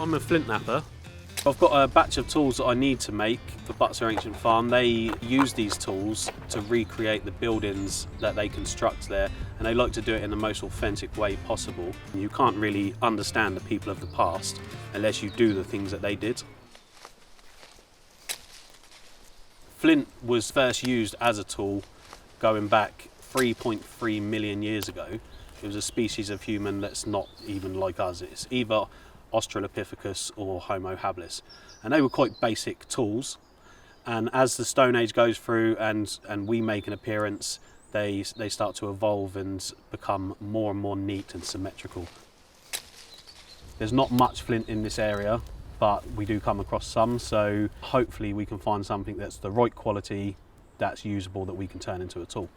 I'm a flint napper. I've got a batch of tools that I need to make for Butser Ancient Farm. They use these tools to recreate the buildings that they construct there, and they like to do it in the most authentic way possible. You can't really understand the people of the past unless you do the things that they did. Flint was first used as a tool going back 3.3 million years ago. It was a species of human that's not even like us. It's either Australopithecus or Homo habilis, and they were quite basic tools. And as the Stone Age goes through and we make an appearance, they start to evolve and become more and more neat and symmetrical. There's not much flint in this area, but we do come across some, so hopefully we can find something that's the right quality, that's usable, that we can turn into a tool.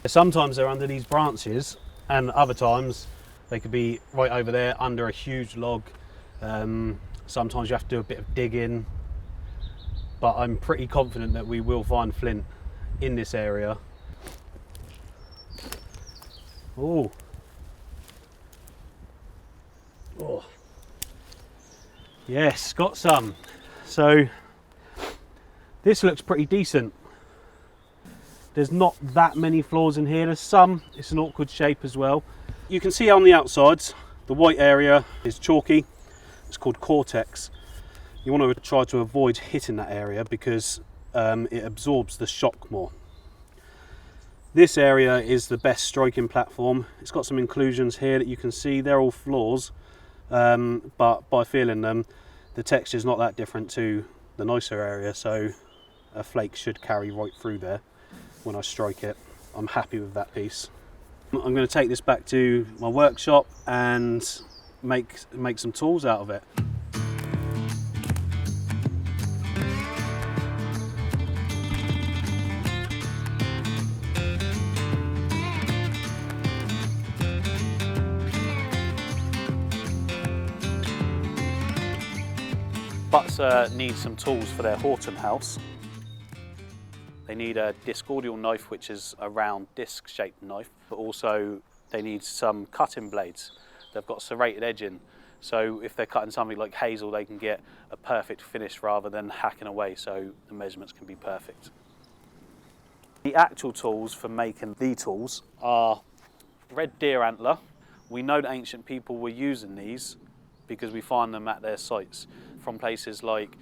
Sometimes they're under these branches, and other times they could be right over there under a huge log. Sometimes you have to do a bit of digging, but I'm pretty confident that we will find flint in this area. Oh, yes, got some. So this looks pretty decent. There's not that many flaws in here. There's some. It's an awkward shape as well. You can see on the outsides, the white area is chalky. It's called cortex. You want to try to avoid hitting that area because it absorbs the shock more. This area is the best striking platform. It's got some inclusions here that you can see. They're all flaws, but by feeling them, the texture is not that different to the nicer area, so a flake should carry right through there. When I strike it, I'm happy with that piece. I'm going to take this back to my workshop and make some tools out of it. Butser needs some tools for their Horton house. They need a discordial knife, which is a round disc-shaped knife, but also they need some cutting blades. They've got serrated edging, so if they're cutting something like hazel, they can get a perfect finish rather than hacking away, so the measurements can be perfect. The actual tools for making the tools are red deer antler. We know that ancient people were using these because we find them at their sites from places like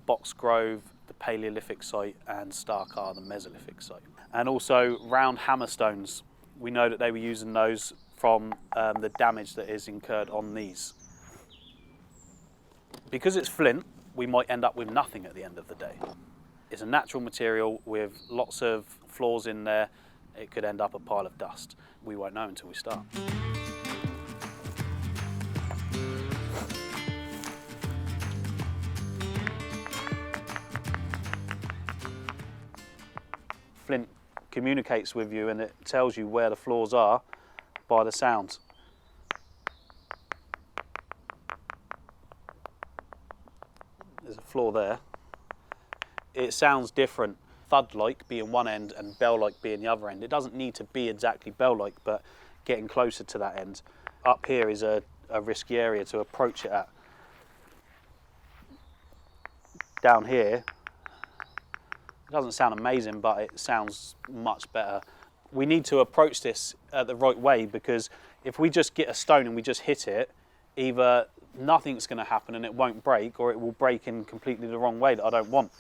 Box Grove, the Paleolithic site, and Starkar, the Mesolithic site. And also round hammerstones. We know that they were using those from the damage that is incurred on these. Because it's flint, we might end up with nothing at the end of the day. It's a natural material with lots of flaws in there. It could end up a pile of dust. We won't know until we start. Flint communicates with you and it tells you where the flaws are by the sound. There's a flaw there. It sounds different, thud-like being one end and bell-like being the other end. It doesn't need to be exactly bell-like, but getting closer to that end. Up here is a risky area to approach it at. Down here, it doesn't sound amazing, but it sounds much better. We need to approach this the right way, because if we just get a stone and we just hit it, either nothing's going to happen and it won't break, or it will break in completely the wrong way that I don't want.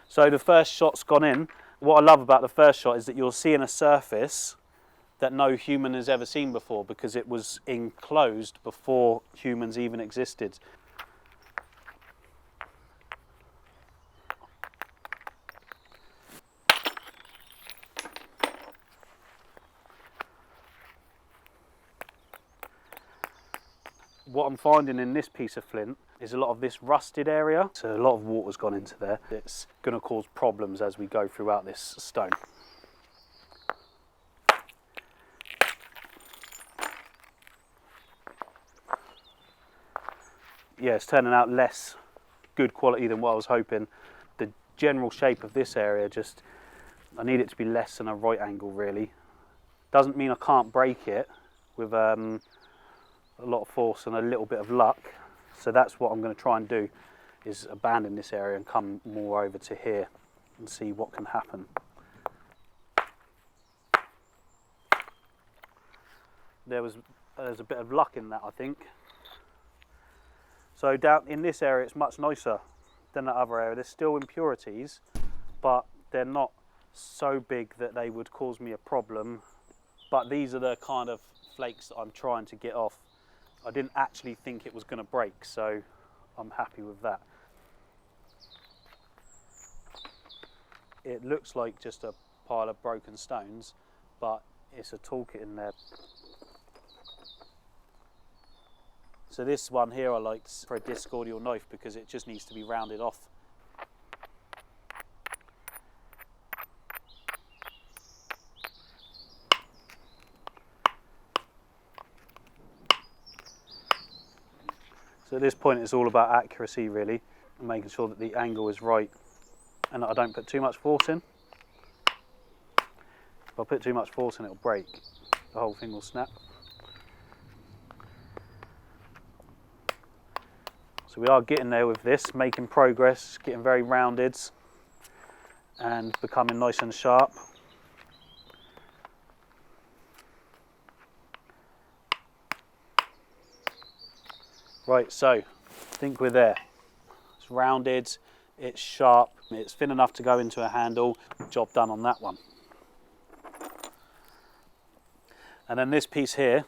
So the first shot's gone in. What I love about the first shot is that you're seeing a surface that no human has ever seen before, because it was enclosed before humans even existed. What I'm finding in this piece of flint is a lot of this rusted area. So a lot of water's gone into there. It's going to cause problems as we go throughout this stone. Yeah, it's turning out less good quality than what I was hoping. The general shape of this area, just, I need it to be less than a right angle really. Doesn't mean I can't break it with a lot of force and a little bit of luck. So that's what I'm going to try and do, is abandon this area and come more over to here and see what can happen. There's a bit of luck in that, I think. So down in this area it's much nicer than that other area. There's still impurities, but they're not so big that they would cause me a problem. But these are the kind of flakes that I'm trying to get off. I didn't actually think it was going to break, so I'm happy with that. It looks like just a pile of broken stones, but it's a toolkit in there. So this one here I liked for a discordial knife because it just needs to be rounded off. So at this point it's all about accuracy really, and making sure that the angle is right and that I don't put too much force in. If I put too much force in, it'll break. The whole thing will snap. So we are getting there with this, making progress, getting very rounded and becoming nice and sharp. Right, so I think we're there. It's rounded, it's sharp, it's thin enough to go into a handle. Job done on that one. And then this piece here,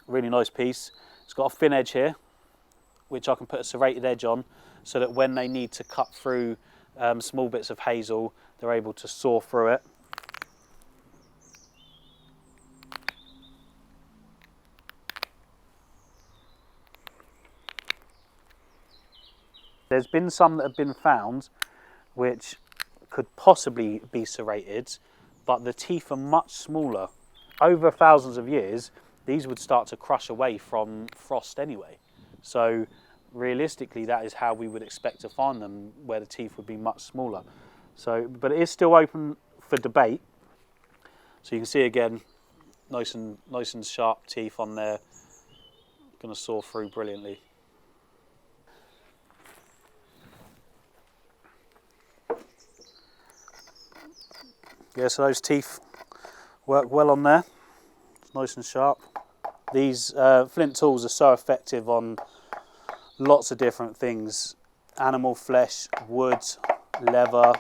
really nice piece. It's got a thin edge here, which I can put a serrated edge on, so that when they need to cut through small bits of hazel, they're able to saw through it. There's been some that have been found which could possibly be serrated, but the teeth are much smaller. Over thousands of years, these would start to crush away from frost anyway. So realistically, that is how we would expect to find them, where the teeth would be much smaller. So, but it is still open for debate. So you can see again, nice and sharp teeth on there. Going to saw through brilliantly. Yeah, so those teeth work well on there. It's nice and sharp. These flint tools are so effective on lots of different things. Animal flesh, wood, leather.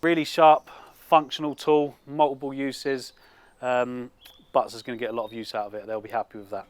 Really sharp, functional tool, multiple uses. Butser's going to get a lot of use out of it. They'll be happy with that.